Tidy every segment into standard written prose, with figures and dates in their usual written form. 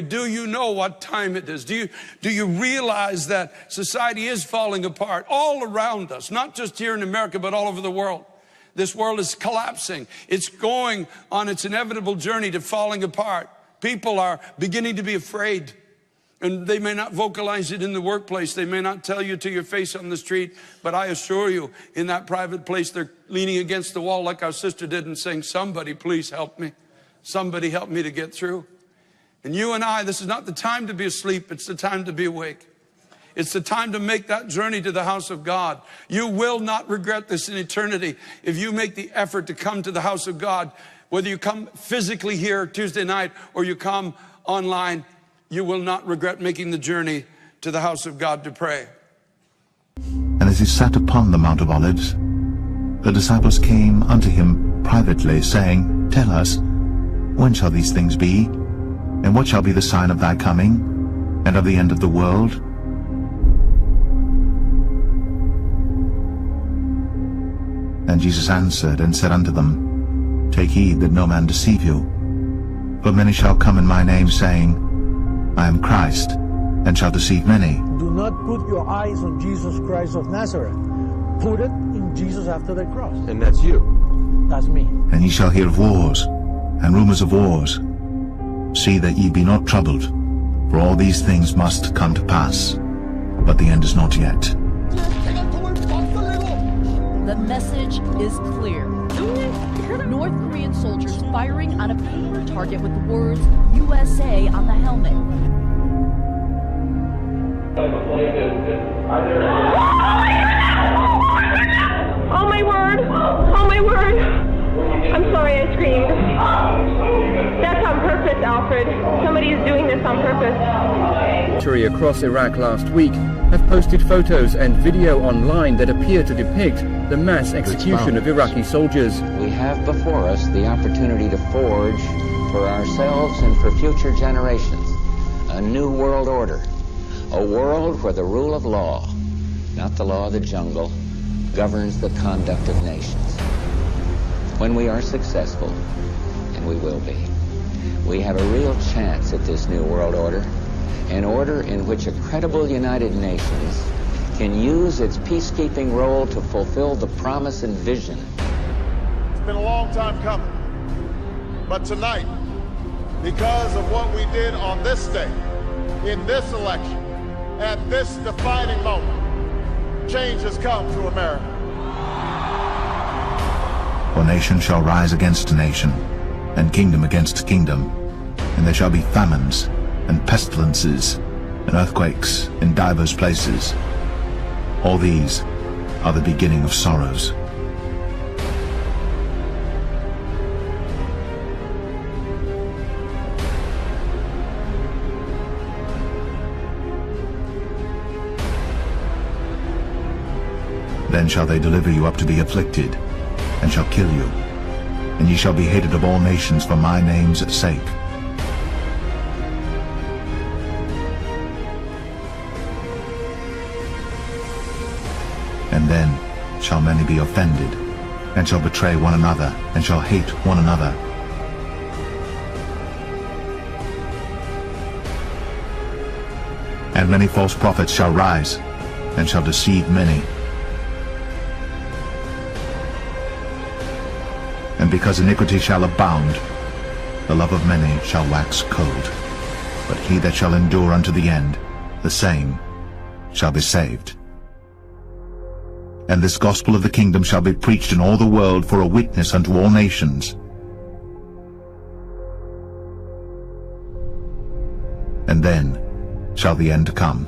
Do you know what time it is? Do you realize that society is falling apart all around us, not just here in America, but all over the world? This world is collapsing. It's going on its inevitable journey to falling apart. People are beginning to be afraid, and they may not vocalize it in the workplace. They may not tell you to your face on the street, but I assure you, in that private place, they're leaning against the wall like our sister did and saying, somebody please help me. Somebody help me to get through. And you and I, this is not the time to be asleep, it's the time to be awake. It's the time to make that journey to the house of God. You will not regret this in eternity if you make the effort to come to the house of God. Whether you come physically here Tuesday night or you come online, you will not regret making the journey to the house of God to pray. And as he sat upon the Mount of Olives, the disciples came unto him privately, saying, Tell us, when shall these things be? And what shall be the sign of thy coming, and of the end of the world? And Jesus answered and said unto them, Take heed that no man deceive you. For many shall come in my name, saying, I am Christ, and shall deceive many. Do not put your eyes on Jesus Christ of Nazareth. Put it in Jesus after the cross. And that's you. That's me. And ye shall hear of wars, and rumors of wars. See that ye be not troubled, for all these things must come to pass, but the end is not yet. The message is clear. North Korean soldiers firing on a paper target with the words USA on the helmet. Oh my word! Oh my word! I'm sorry I screamed. That's on purpose, Alfred. Somebody is doing this on purpose. Across Iraq last week have posted photos and video online that appear to depict the mass execution of Iraqi soldiers. We have before us the opportunity to forge for ourselves and for future generations a new world order, a world where the rule of law, not the law of the jungle, governs the conduct of nations. When we are successful, and we will be, we have a real chance at this new world order, an order in which a credible United Nations can use its peacekeeping role to fulfill the promise and vision. It's been a long time coming, but tonight, because of what we did on this day, in this election, at this defining moment, change has come to America. For nation shall rise against nation, and kingdom against kingdom, and there shall be famines, and pestilences, and earthquakes in divers places. All these are the beginning of sorrows. Then shall they deliver you up to be afflicted, and shall kill you, and ye shall be hated of all nations for my name's sake. And then shall many be offended, and shall betray one another, and shall hate one another. And many false prophets shall rise, and shall deceive many. And because iniquity shall abound, the love of many shall wax cold. But he that shall endure unto the end, the same shall be saved. And this gospel of the kingdom shall be preached in all the world for a witness unto all nations. And then shall the end come.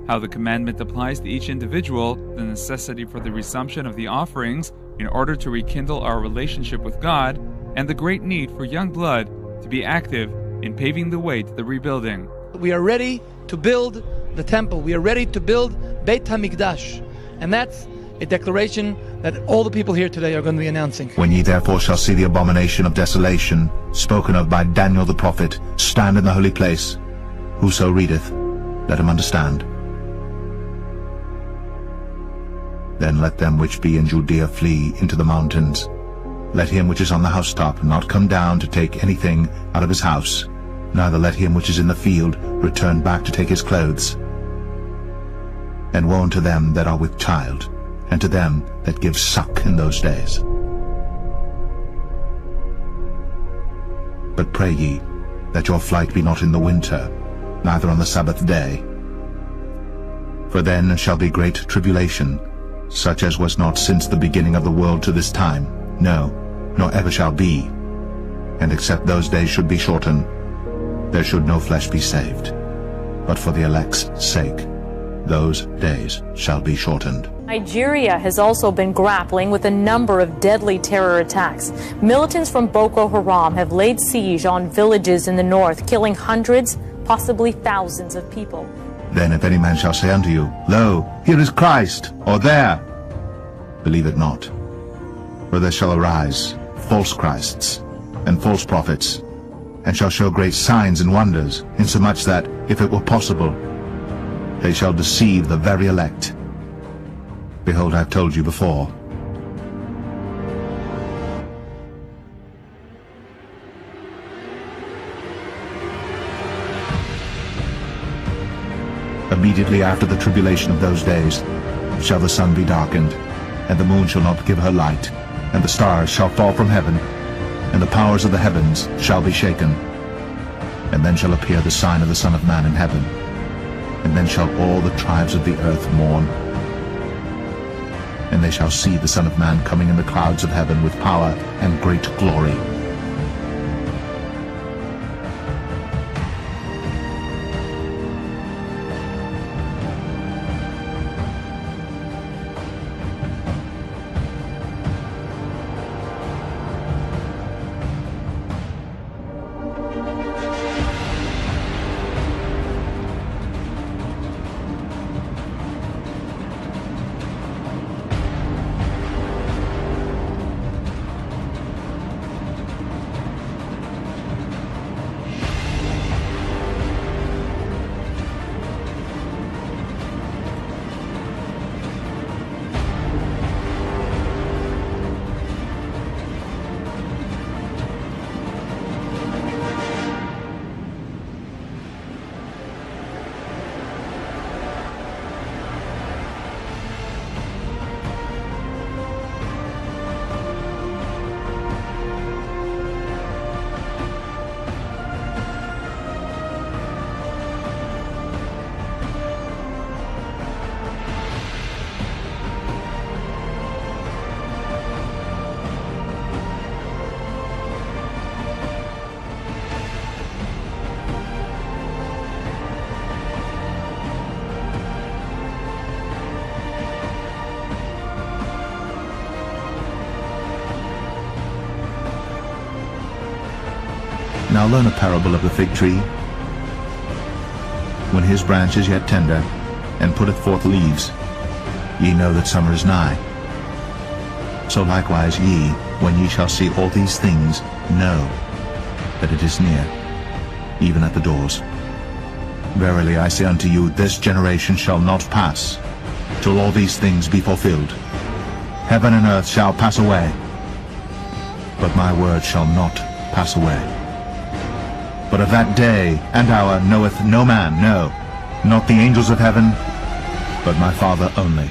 How the commandment applies to each individual, the necessity for the resumption of the offerings in order to rekindle our relationship with God, and the great need for young blood to be active in paving the way to the rebuilding. We are ready to build the temple. We are ready to build Beit HaMikdash. And that's a declaration that all the people here today are going to be announcing. When ye therefore shall see the abomination of desolation, spoken of by Daniel the prophet, stand in the holy place, whoso readeth, let him understand. Then let them which be in Judea flee into the mountains. Let him which is on the housetop not come down to take anything out of his house. neither let him which is in the field return back to take his clothes. And woe unto them that are with child, and to them that give suck in those days. But pray ye, that your flight be not in the winter, neither on the Sabbath day. For then shall be great tribulation, such as was not since the beginning of the world to this time, no, nor ever shall be. And except those days should be shortened, there should no flesh be saved. But for the elect's sake, those days shall be shortened. Nigeria has also been grappling with a number of deadly terror attacks. Militants from Boko Haram have laid siege on villages in the north, killing hundreds, possibly thousands of people. Then if any man shall say unto you, Lo, here is Christ, or there, believe it not. For there shall arise false Christs and false prophets, and shall show great signs and wonders, insomuch that, if it were possible, they shall deceive the very elect. Behold, I have told you before. Immediately after the tribulation of those days shall the sun be darkened, and the moon shall not give her light, and the stars shall fall from heaven, and the powers of the heavens shall be shaken. And then shall appear the sign of the Son of Man in heaven, and then shall all the tribes of the earth mourn. And they shall see the Son of Man coming in the clouds of heaven with power and great glory. Now learn a parable of the fig tree. When his branch is yet tender, and putteth forth leaves, ye know that summer is nigh. So likewise ye, when ye shall see all these things, know that it is near, even at the doors. Verily I say unto you, this generation shall not pass, till all these things be fulfilled. Heaven and earth shall pass away, but my word shall not pass away. But of that day and hour knoweth no man, no, not the angels of heaven, but my Father only.